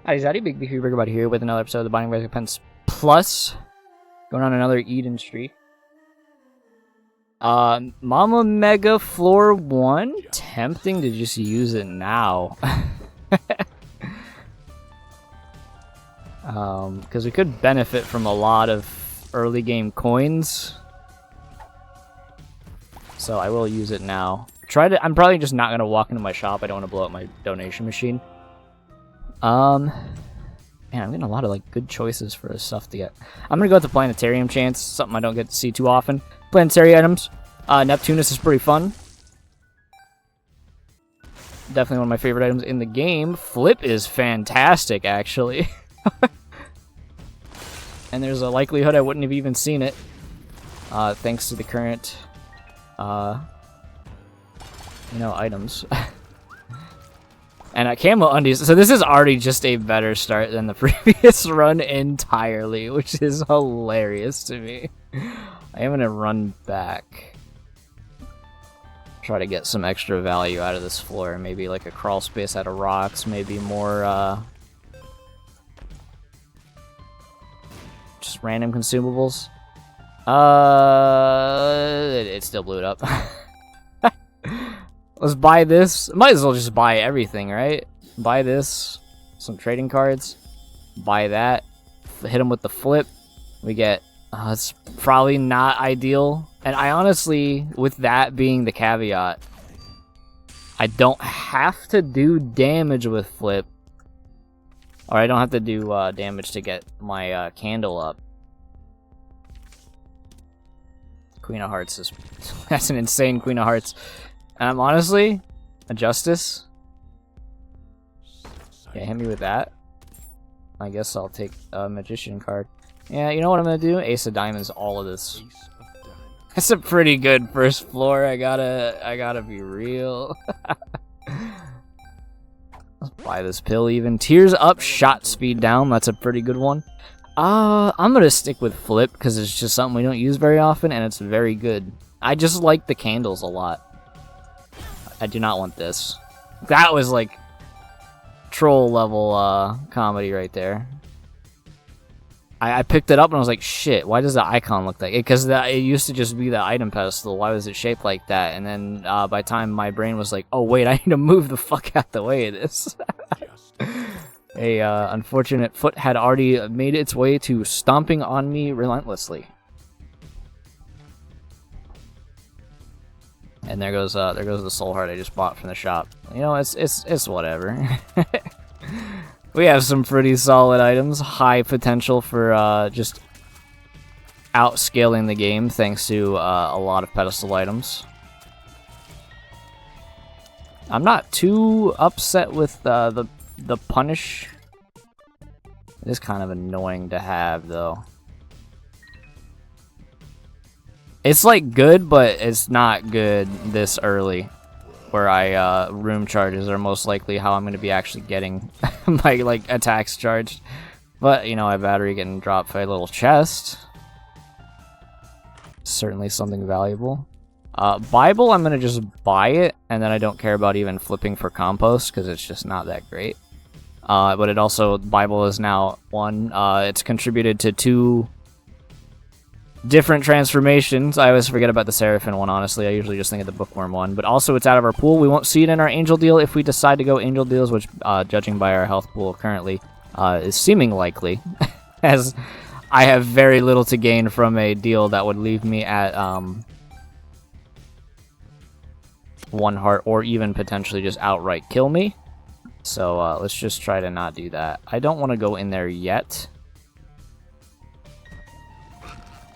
Hi, Zaddy, Big Beefy about here with another episode of the Binding of Isaac Pence Plus. Going on another Eden streak. Mama Mega Floor 1? Tempting to just use it now. Because we could benefit from a lot of early game coins. So I will use it now. I'm probably just not going to walk into my shop. I don't want to blow up my donation machine. Man, I'm getting a lot of like good choices for stuff to get. I'm gonna go with the planetarium chance, something I don't get to see too often. Planetary items. Neptunus is pretty fun. Definitely one of my favorite items in the game. Flip is fantastic, actually. And there's a likelihood I wouldn't have even seen it, thanks to the current, items. And Camo Undies, so this is already just a better start than the previous run entirely, which is hilarious to me. I am going to run back. Try to get some extra value out of this floor. Maybe like a crawl space out of rocks, maybe more, just random consumables. It still blew it up. Let's buy this. Might as well just buy everything, right? Buy this. Some trading cards. Buy that. Hit them with the flip. We get... it's probably not ideal. And I honestly, with that being the caveat, I don't have to do damage with flip. Or I don't have to do damage to get my candle up. Queen of Hearts is... that's an insane Queen of Hearts. Honestly, a Justice. Yeah, hit me with that. I guess I'll take a Magician card. Yeah, you know what I'm gonna do? Ace of Diamonds, all of this. That's a pretty good first floor. I gotta be real. Let's buy this pill even. Tears up, shot speed down. That's a pretty good one. I'm gonna stick with flip because it's just something we don't use very often, and it's very good. I just like the candles a lot. I do not want this. That was like troll level comedy right there. I picked it up and I was like, shit, why does the icon look like it? Because it used to just be the item pedestal. Why was it shaped like that? And then by the time my brain was like, oh wait, I need to move the fuck out the way of this. A unfortunate foot had already made its way to stomping on me relentlessly. And there goes the soul heart I just bought from the shop. You know, it's whatever. We have some pretty solid items, high potential for just outscaling the game thanks to a lot of pedestal items. I'm not too upset with the punish. It is kind of annoying to have though. It's like good, but it's not good this early. Where room charges are most likely how I'm going to be actually getting my like attacks charged. But you know, I have battery getting dropped by a little chest. Certainly something valuable. Bible, I'm going to just buy it, and then I don't care about even flipping for compost because it's just not that great. But it also, Bible is now one. It's contributed to 2 different transformations. I always forget about the Seraphim one, honestly. I usually just think of the Bookworm one. But also, it's out of our pool. We won't see it in our Angel deal if we decide to go Angel deals, which, judging by our health pool currently, is seeming likely. As I have very little to gain from a deal that would leave me at 1 heart, or even potentially just outright kill me. So let's just try to not do that. I don't want to go in there yet,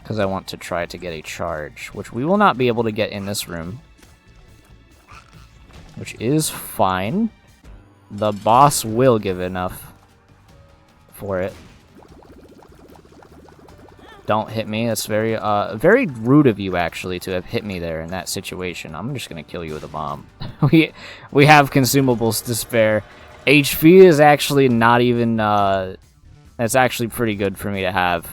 because I want to try to get a charge, which we will not be able to get in this room. Which is fine. The boss will give enough for it. Don't hit me. That's very rude of you, actually, to have hit me there in that situation. I'm just going to kill you with a bomb. we have consumables to spare. HP is actually not even... that's actually pretty good for me to have.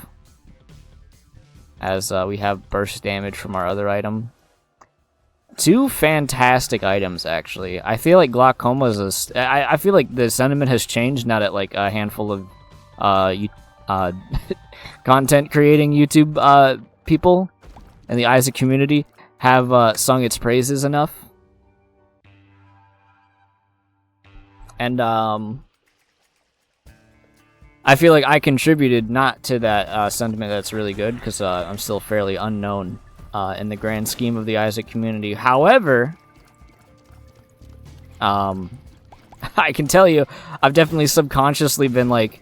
As we have burst damage from our other item. Two fantastic items, actually. I feel like glaucoma is I feel like the sentiment has changed now that like a handful of content creating YouTube people in the Isaac community have sung its praises enough. And I feel like I contributed not to that sentiment that's really good, because I'm still fairly unknown in the grand scheme of the Isaac community. However, I can tell you, I've definitely subconsciously been like,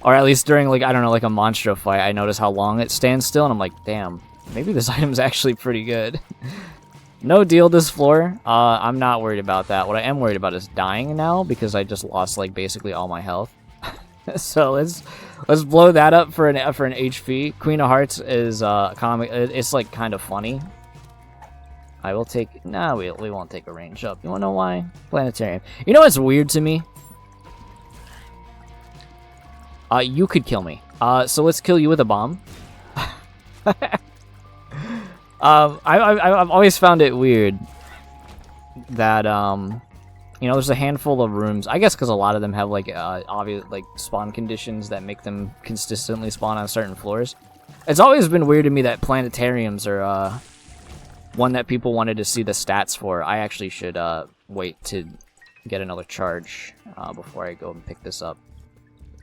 or at least during like, I don't know, like a Monstro fight, I notice how long it stands still, and I'm like, damn, maybe this item's actually pretty good. No deal this floor. I'm not worried about that. What I am worried about is dying now, because I just lost like basically all my health. So let's blow that up for an HP. Queen of Hearts is comic. It's like kind of funny. I will take. Nah, we won't take a range up. You wanna know why? Planetarium. You know what's weird to me? You could kill me. So let's kill you with a bomb. I've always found it weird that you know, there's a handful of rooms. I guess because a lot of them have like obvious like spawn conditions that make them consistently spawn on certain floors. It's always been weird to me that planetariums are one that people wanted to see the stats for. I actually should wait to get another charge before I go and pick this up.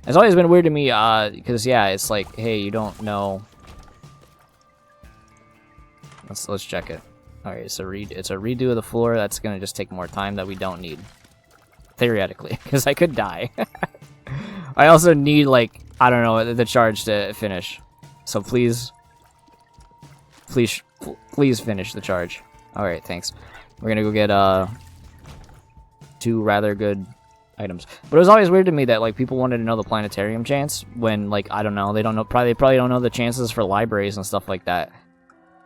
It's always been weird to me because yeah, it's like, hey, you don't know. Let's check it. Alright, it's a redo of the floor. That's gonna just take more time that we don't need. Theoretically, because I could die. I also need, like, I don't know, the charge to finish. So please finish the charge. Alright, thanks. We're gonna go get two rather good items. But it was always weird to me that like people wanted to know the planetarium chance when, like, I don't know, they probably don't know the chances for libraries and stuff like that.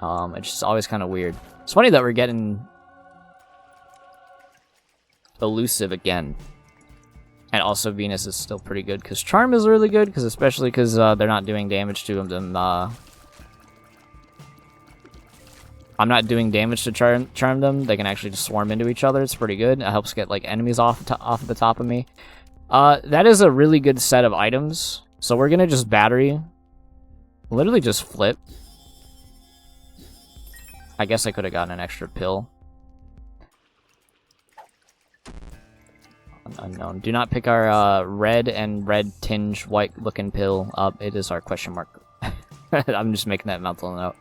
It's just always kind of weird. It's funny that we're getting elusive again. And also Venus is still pretty good, because Charm is really good, especially because they're not doing damage to them. I'm not doing damage to charm them. They can actually just swarm into each other. It's pretty good. It helps get like enemies off the top of me. That is a really good set of items. So we're gonna just battery. Literally just flip. I guess I could have gotten an extra pill. Unknown. Do not pick our red and red tinge white looking pill up. It is our question mark. I'm just making that mental note.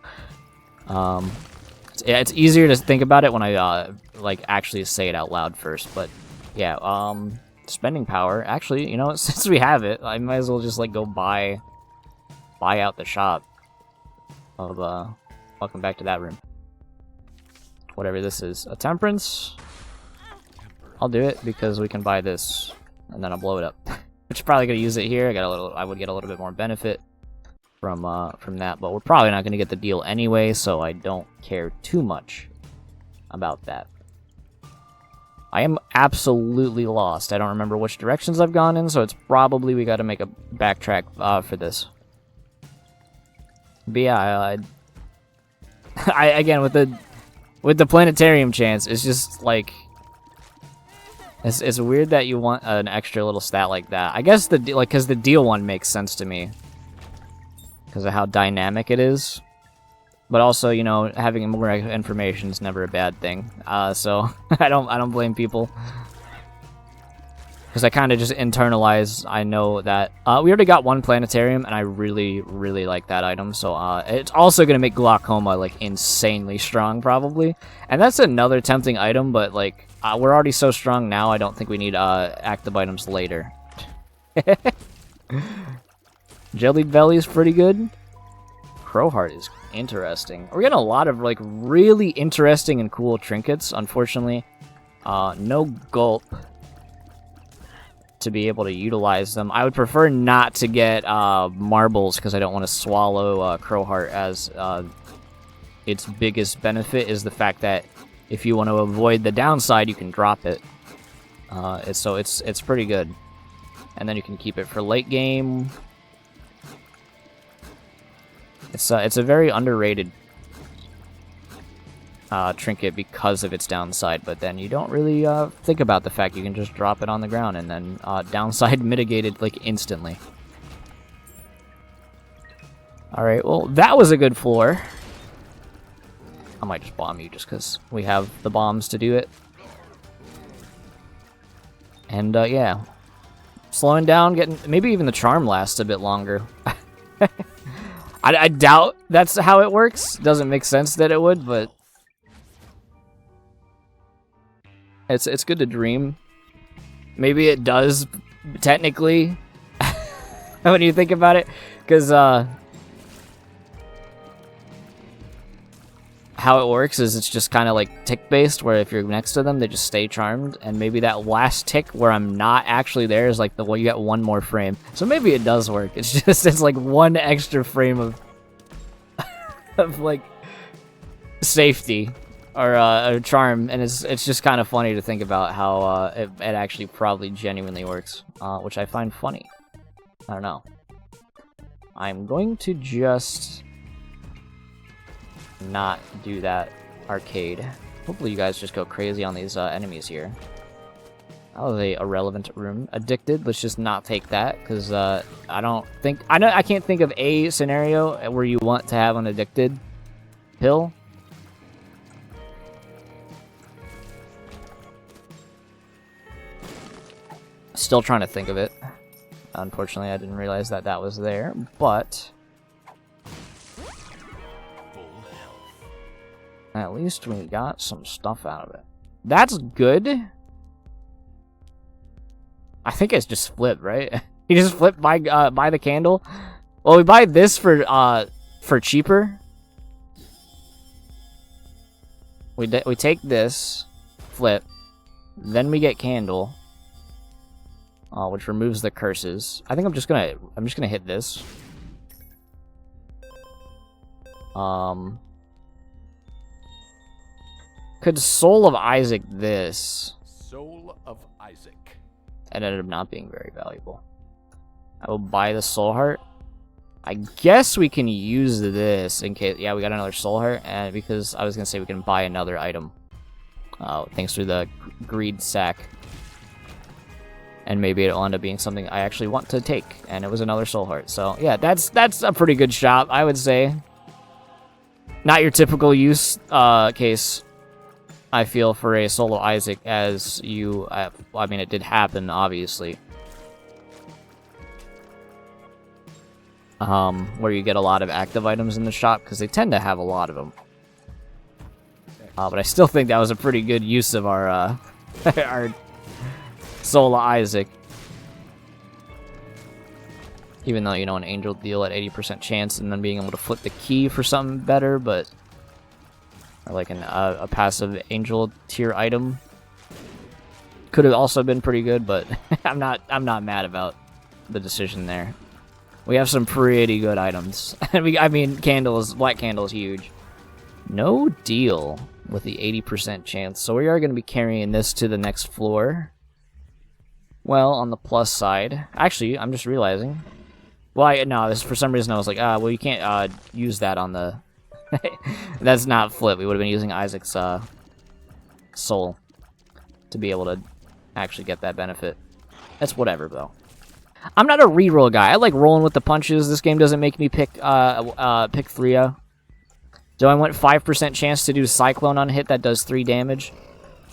Yeah, it's easier to think about it when I like actually say it out loud first. But yeah, spending power. Actually, you know, since we have it, I might as well just like go buy out the shop of welcome back to that room. Whatever this is. A temperance? I'll do it because we can buy this and then I'll blow it up. Which is probably gonna use it here. I would get a little bit more benefit from that, but we're probably not gonna get the deal anyway, so I don't care too much about that. I am absolutely lost. I don't remember which directions I've gone in, so it's probably we gotta make a backtrack for this. But yeah, I again with the planetarium chance, it's just like it's weird that you want an extra little stat like that. I guess because the deal one makes sense to me because of how dynamic it is, but also, you know, having more information is never a bad thing. So I don't blame people because I kind of just internalize. I know that we already got one planetarium, and I really like that item. So it's also gonna make glaucoma like insanely strong, probably. And that's another tempting item, but like we're already so strong now. I don't think we need active items later. Jellied Belly is pretty good. Crowheart is interesting. We're getting a lot of like really interesting and cool trinkets. Unfortunately, no gulp to be able to utilize them. I would prefer not to get marbles because I don't want to swallow Crowheart, as its biggest benefit is the fact that if you want to avoid the downside, you can drop it. So it's pretty good, and then you can keep it for late game. It's a very underrated trinket because of its downside, but then you don't really think about the fact you can just drop it on the ground and then downside mitigated like instantly. Alright, well, that was a good floor. I might just bomb you just because we have the bombs to do it. And yeah, slowing down, getting maybe even the charm lasts a bit longer. I doubt that's how it works. Doesn't make sense that it would, but it's good to dream. Maybe it does technically when you think about it, because how it works is it's just kind of like tick based, where if you're next to them they just stay charmed, and maybe that last tick where I'm not actually there is like the well, you get one more frame, so maybe it does work. It's just it's like one extra frame of of like safety or a charm, and it's just kind of funny to think about how it actually probably genuinely works, which I find funny. I don't know. I'm going to just not do that arcade. Hopefully you guys just go crazy on these enemies here. That was a irrelevant room. Addicted, let's just not take that, because I can't think of a scenario where you want to have an addicted pill. Still trying to think of it. Unfortunately, I didn't realize that that was there, but at least we got some stuff out of it. That's good. I think it's just flip, right? You just flip buy the candle. Well, we buy this for cheaper. We take this, flip, then we get candle, which removes the curses. I think I'm just gonna hit this. Could Soul of Isaac this? Soul of Isaac. It ended up not being very valuable. I will buy the Soul Heart. I guess we can use this in case... Yeah, we got another Soul Heart, and because I was going to say we can buy another item. Thanks to the Greed Sack. And maybe it'll end up being something I actually want to take, and it was another Soul Heart. So, yeah, that's a pretty good shop, I would say. Not your typical use case, I feel, for a Soul of Isaac, as you... I mean, it did happen, obviously. Where you get a lot of active items in the shop, because they tend to have a lot of them. But I still think that was a pretty good use of our, our Soul of Isaac. Even though, you know, an angel deal at 80% chance, and then being able to flip the key for something better, but... Or like a passive angel tier item. Could have also been pretty good, but I'm not mad about the decision there. We have some pretty good items. I mean, black candle is huge. No deal with the 80% chance, so we are going to be carrying this to the next floor. Well, on the plus side, actually, I'm just realizing. Well, for some reason I was like, well, you can't use that on the. That's not flip. We would have been using Isaac's soul to be able to actually get that benefit. That's whatever, though. I'm not a reroll guy. I like rolling with the punches. This game doesn't make me pick 3-0. Do I want 5% chance to do Cyclone on hit that does 3 damage?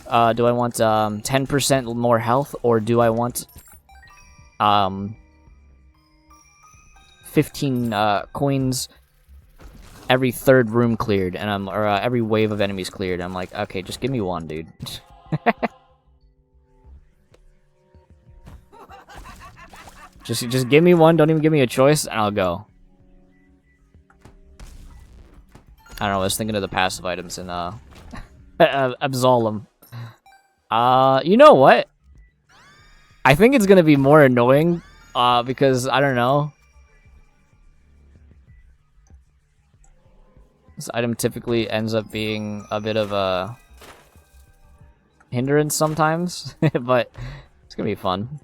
Do I want 10% more health, or do I want 15 coins every third room cleared, and every wave of enemies cleared? I'm like, okay, just give me one, dude. just give me one. Don't even give me a choice, and I'll go. I don't know. I was thinking of the passive items in Absolem. You know what? I think it's gonna be more annoying, because I don't know. This item typically ends up being a bit of a hindrance sometimes, but it's gonna be fun.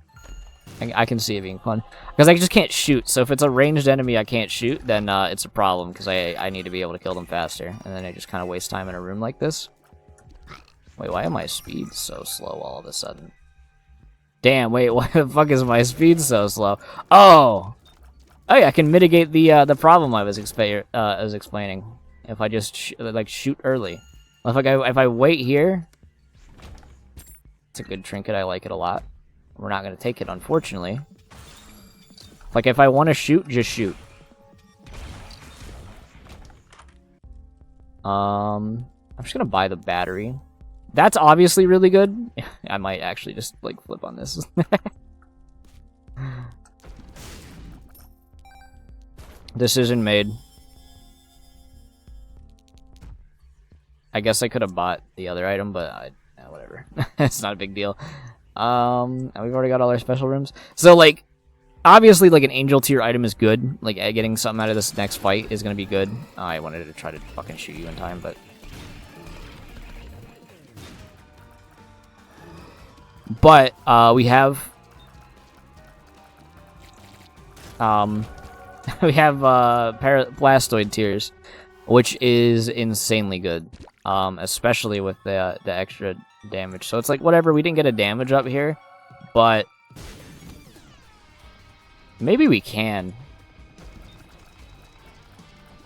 I can see it being fun. Because I just can't shoot, so if it's a ranged enemy I can't shoot, then it's a problem, because I need to be able to kill them faster. And then I just kind of waste time in a room like this. Wait, why am my speed so slow all of a sudden? Damn, wait, why the fuck is my speed so slow? Oh! Oh yeah, I can mitigate the problem I was explaining. If I just, shoot early. If I wait here... It's a good trinket, I like it a lot. We're not going to take it, unfortunately. Like, if I want to shoot, just shoot. I'm just going to buy the battery. That's obviously really good. I might actually just, like, flip on this. Decision made. I guess I could have bought the other item, but whatever. It's not a big deal. And we've already got all our special rooms. So, like, obviously, like, an angel tier item is good. Like, getting something out of this next fight is going to be good. I wanted to try to fucking shoot you in time, but... But, we have... we have, Blastoid tiers, which is insanely good. Especially with the extra damage. So it's like, whatever, we didn't get a damage up here, but maybe we can.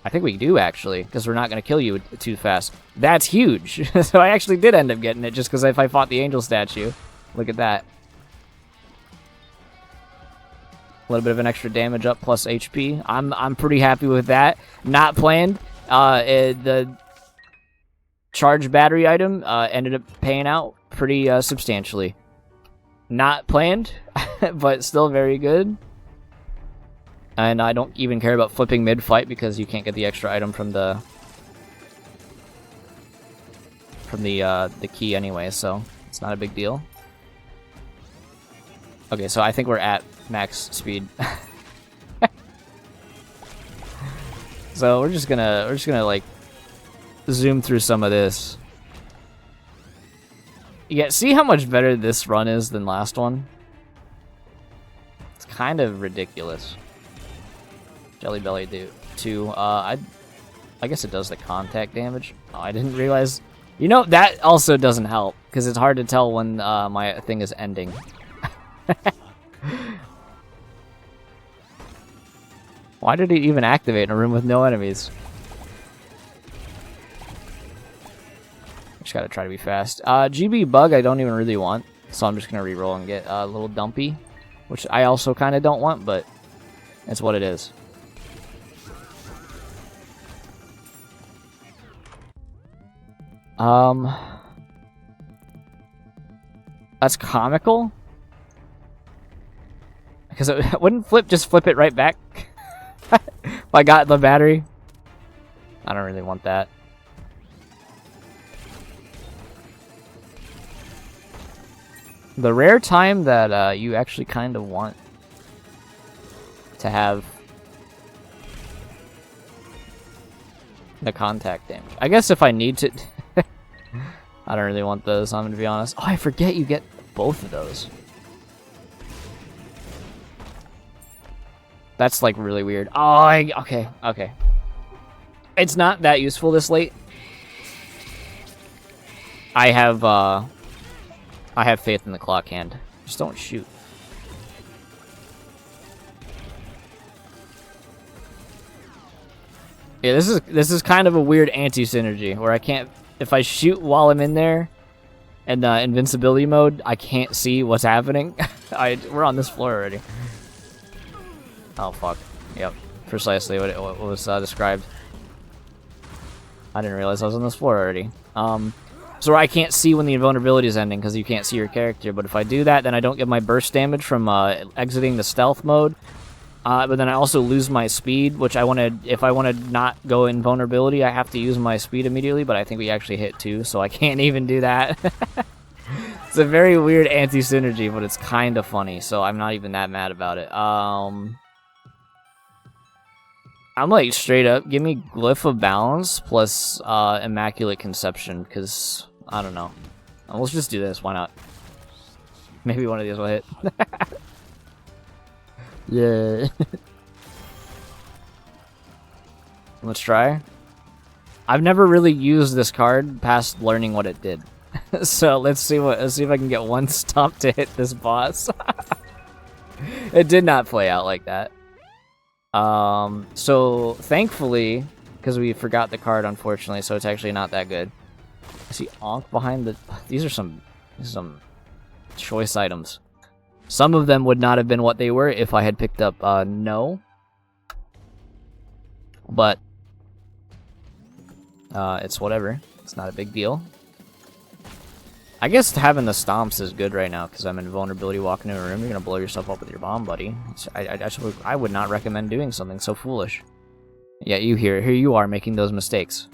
I think we do, actually, because we're not going to kill you too fast. That's huge. So I actually did end up getting it, just because if I fought the angel statue. Look at that. A little bit of an extra damage up plus HP. I'm pretty happy with that. Not planned. The charge battery item ended up paying out pretty substantially. Not planned, but still very good. And I don't even care about flipping mid-fight because you can't get the extra item from the key anyway, so it's not a big deal. Okay, so I think we're at max speed. So we're just gonna like zoom through some of this. Yeah, see how much better this run is than last one? It's kind of ridiculous. Jelly Belly do too. I guess it does the contact damage. Oh, I didn't realize. You know, that also doesn't help because it's hard to tell when my thing is ending. Why did he even activate in a room with no enemies? Just gotta try to be fast. GB Bug I don't even really want, so I'm just gonna reroll and get a little Dumpy, which I also kind of don't want, but it's what it is. That's comical. Because it wouldn't flip, just flip it right back. If I got the battery. I don't really want that. The rare time that you actually kind of want to have the contact damage. I guess if I need to... I don't really want those, I'm gonna be honest. Oh, I forget you get both of those. That's like really weird. Oh, okay. It's not that useful this late. I have faith in the clock hand. Just don't shoot. Yeah, this is kind of a weird anti-synergy where I can't, if I shoot while I'm in there in invincibility mode, I can't see what's happening. We're on this floor already. Oh fuck. Yep. Precisely what was described. I didn't realize I was on this floor already. So I can't see when the invulnerability is ending because you can't see your character, but if I do that, then I don't get my burst damage from exiting the stealth mode. But then I also lose my speed, which if I want to not go invulnerability, I have to use my speed immediately, but I think we actually hit 2, so I can't even do that. It's a very weird anti-synergy, but it's kind of funny, so I'm not even that mad about it. I'm like, straight up, give me Glyph of Balance plus Immaculate Conception, because, I don't know. Let's just do this, why not? Maybe one of these will hit. Yeah. Let's try. I've never really used this card past learning what it did. So let's see if I can get one stomp to hit this boss. It did not play out like that. So thankfully, because we forgot the card, unfortunately, so it's actually not that good. I see Onk behind the. These are some choice items. Some of them would not have been what they were if I had picked up no. But it's whatever. It's not a big deal. I guess having the stomps is good right now because I'm in vulnerability walking into a room. You're gonna blow yourself up with your bomb, buddy. I would not recommend doing something so foolish. Yeah, here you are making those mistakes.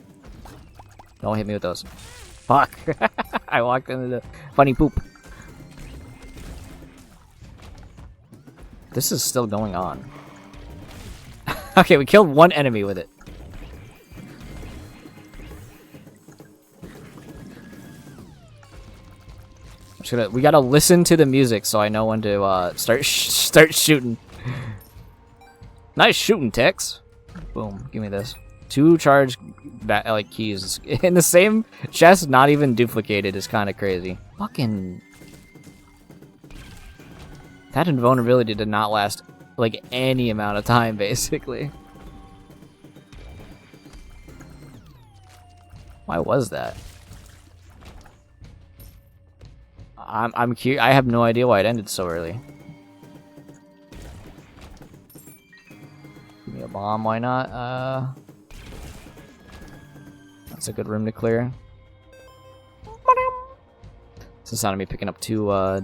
Don't hit me with those. Fuck! I walked into the funny poop. This is still going on. Okay, we killed one enemy with it. We gotta listen to the music so I know when to start shooting. Nice shooting, Tex. Boom, give me this. 2 charge like keys in the same chest, not even duplicated, is kind of crazy. Fucking that invulnerability did not last like any amount of time, basically. Why was that? I'm curious. I have no idea why it ended so early. Give me a bomb, why not? That's a good room to clear. It's the sound of me picking up two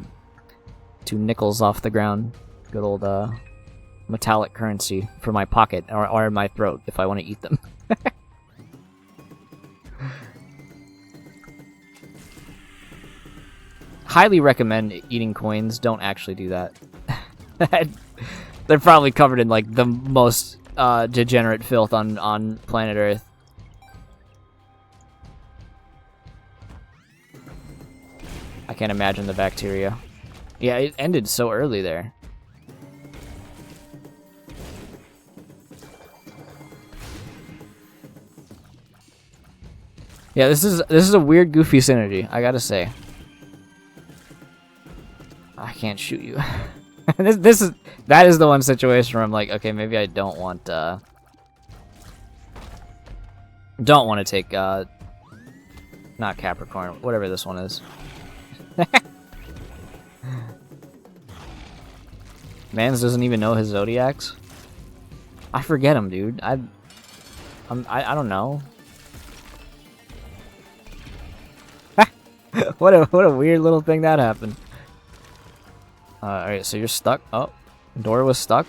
nickels off the ground. Good old metallic currency for my pocket or my throat if I want to eat them. Highly recommend eating coins. Don't actually do that. They're probably covered in like the most degenerate filth on planet Earth. I can't imagine the bacteria. Yeah, it ended so early there. Yeah, this is a weird, goofy synergy, I gotta say. I can't shoot you. That is the one situation where I'm like, okay, maybe I don't want to take not Capricorn, whatever this one is. Mans doesn't even know his zodiacs. I forget him, dude. I don't know. What a weird little thing that happened. Alright, so you're stuck. Oh, Dora was stuck.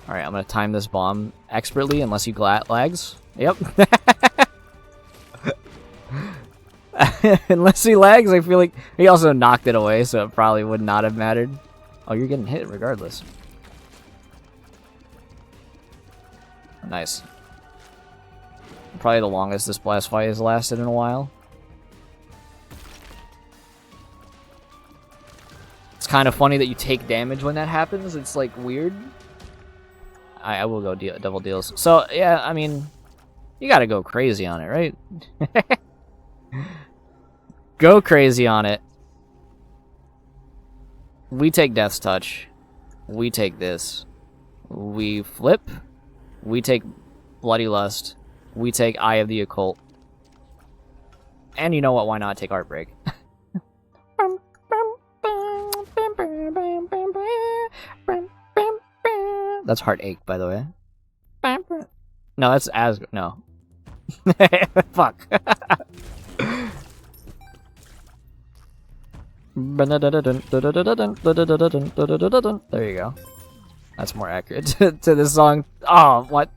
Alright, I'm gonna time this bomb expertly unless you lags. Yep. Unless he lags, I feel like he also knocked it away, so it probably would not have mattered. Oh, you're getting hit regardless. Nice. Probably the longest this blast fight has lasted in a while. It's kind of funny that you take damage when that happens. It's like weird. I will go double deals. So yeah, I mean, you gotta go crazy on it, right? Go crazy on it. We take Death's Touch. We take this. We flip. We take Bloody Lust. We take Eye of the Occult. And you know what? Why not take Heartbreak? That's Heartache, by the way. No, that's no. Fuck. There you go. That's more accurate to this song. Oh, what?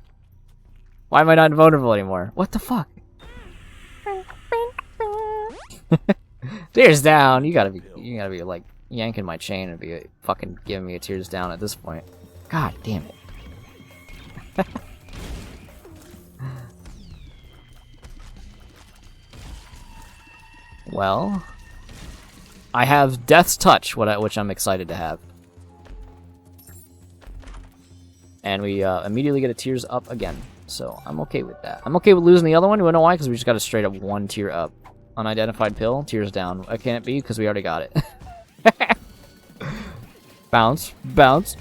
Why am I not invulnerable anymore? What the fuck? Tears down. You gotta be like yanking my chain and be fucking giving me a tears down at this point. God damn it. Well, I have Death's Touch, which I'm excited to have. And we immediately get a tears up again. So I'm okay with that. I'm okay with losing the other one. You know why? Because we just got a straight up 1 tier up. Unidentified pill, tears down. Why can't it be? Because we already got it. Bounce. Bounce.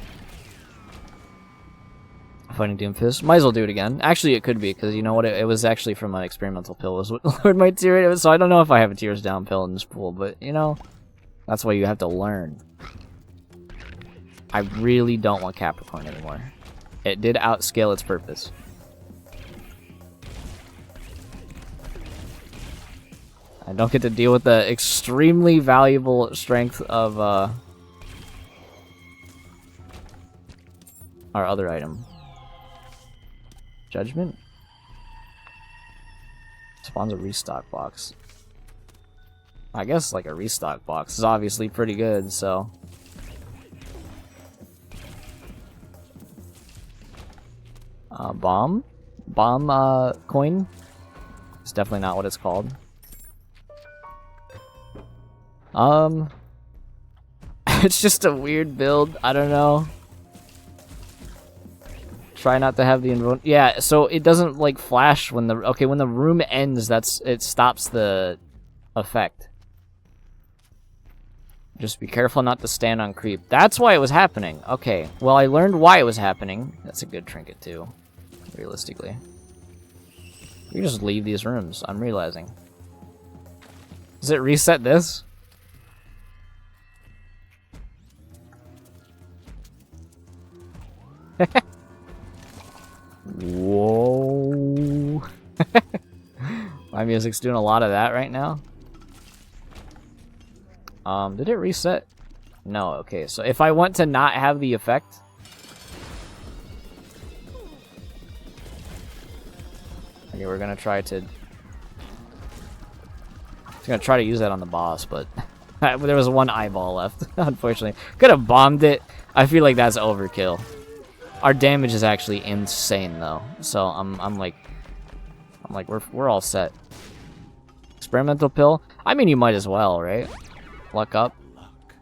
Fighting Doomfist. Might as well do it again. Actually, it could be, because you know what? It was actually from an experimental pill. Was what lowered my tear rate. So I don't know if I have a tears down pill in this pool, but you know, that's why you have to learn. I really don't want Capricorn anymore. It did outscale its purpose. I don't get to deal with the extremely valuable strength of our other item. Judgment? Spawns a restock box. I guess like a restock box is obviously pretty good, so. Bomb? Bomb coin? It's definitely not what it's called. It's just a weird build. I don't know. Try not to have the yeah, so it doesn't like flash when the when the room ends. It stops the effect. Just be careful not to stand on creep. That's why it was happening. Okay, well I learned why it was happening. That's a good trinket too, realistically. You just leave these rooms. I'm realizing. Does it reset this? Whoa. My music's doing a lot of that right now. Did it reset? No, okay, so if I want to not have the effect. Okay, we're gonna try to use that on the boss, but there was 1 eyeball left, unfortunately. Could have bombed it. I feel like that's overkill. Our damage is actually insane though, so I'm like we're all set. Experimental pill. I mean, you might as well, right? Luck up.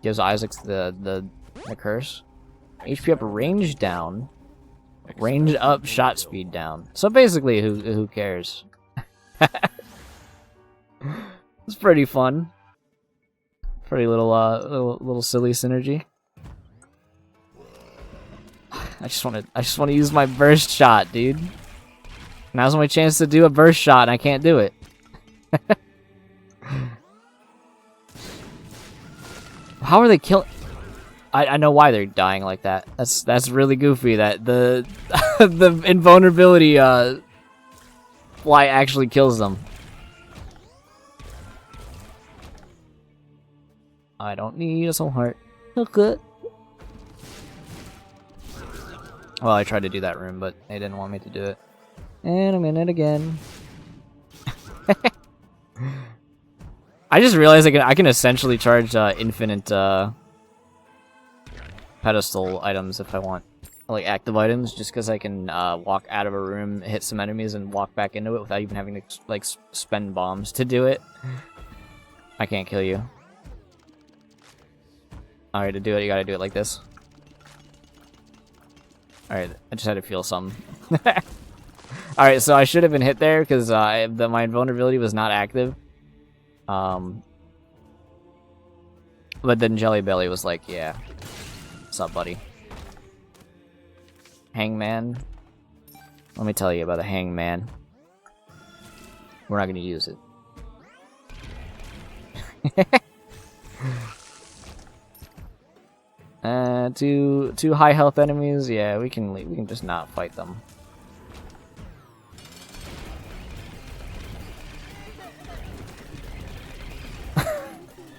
Gives Isaac the curse. HP up, range down. Range up, shot speed down. So basically, who cares? It's pretty fun. Pretty little silly synergy. I just want to use my burst shot, dude. Now's my chance to do a burst shot, and I can't do it. How are they killing? I know why they're dying like that. That's really goofy. That the the invulnerability fly actually kills them. I don't need a soul heart. Okay. Well, I tried to do that room, but they didn't want me to do it. And I'm in it again. I just realized I can essentially charge infinite pedestal items if I want. Like active items, just because I can walk out of a room, hit some enemies, and walk back into it without even having to like spend bombs to do it. I can't kill you. Alright, to do it, you gotta do it like this. Alright, I just had to feel something. Alright, so I should have been hit there because my invulnerability was not active. But then Jelly Belly was like, yeah. What's up, buddy? Hangman? Let me tell you about a hangman. We're not going to use it. Two high health enemies. Yeah, we can just not fight them.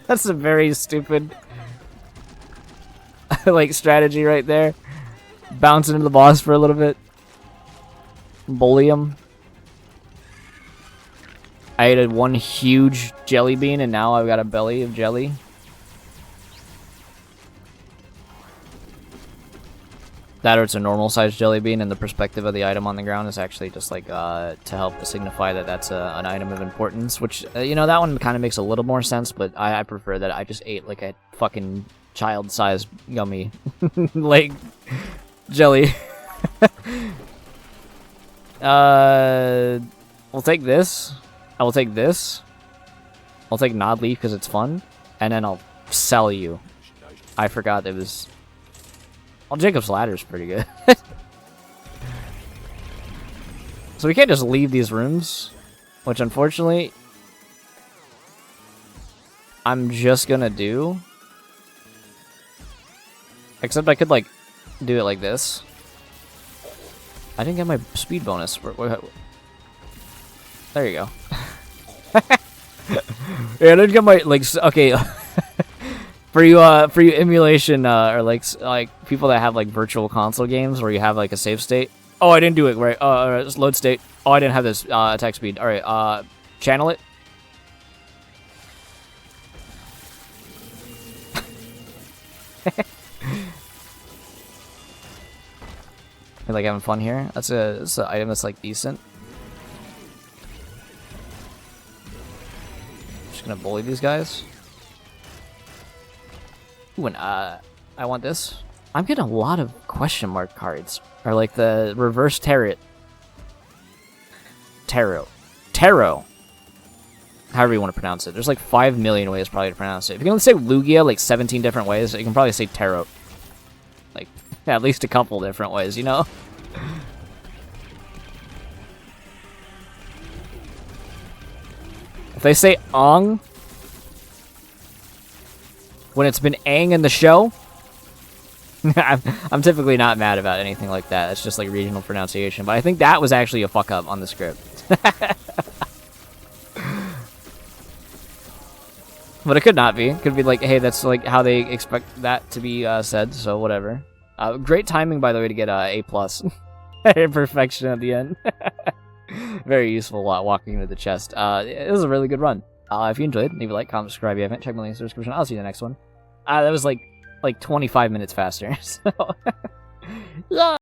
That's a very stupid like strategy right there. Bounce into the boss for a little bit. Bully him. I ate one huge jelly bean and now I've got a belly of jelly. That or it's a normal sized jelly bean, and the perspective of the item on the ground is actually just like to help signify that that's an item of importance, which, you know, that one kind of makes a little more sense, but I prefer that I just ate like a fucking child-sized gummy like jelly. We'll take this. I will take this. I'll take Nod Leaf because it's fun. And then I'll sell you. I forgot it was... Well, Jacob's Ladder is pretty good. So we can't just leave these rooms. Which, unfortunately... I'm just gonna do... Except I could, like, do it like this. I didn't get my speed bonus. There you go. Yeah, I didn't get my, like, okay. for you emulation, or like people that have like virtual console games where you have like a save state. Oh, I didn't do it right. Load state. Oh, I didn't have this attack speed. All right, channel it. You're like having fun here. That's an item that's like decent. Just gonna bully these guys. Ooh, and I want this. I'm getting a lot of question mark cards, or like the reverse tarot. Tarot. However you want to pronounce it. There's like 5 million ways probably to pronounce it. If you can say Lugia like 17 different ways, you can probably say tarot. Like, yeah, at least a couple different ways, you know? If they say Ong when it's been Aang in the show, I'm typically not mad about anything like that. It's just like regional pronunciation. But I think that was actually a fuck up on the script. But it could not be. It could be like, hey, that's like how they expect that to be said, so whatever. Great timing, by the way, to get A+. Imperfection at the end. Very useful walking into the chest. It was a really good run. If you enjoyed, leave a like, comment, subscribe if you haven't. Check my links in the description. I'll see you in the next one. That was like 25 minutes faster. So, yeah.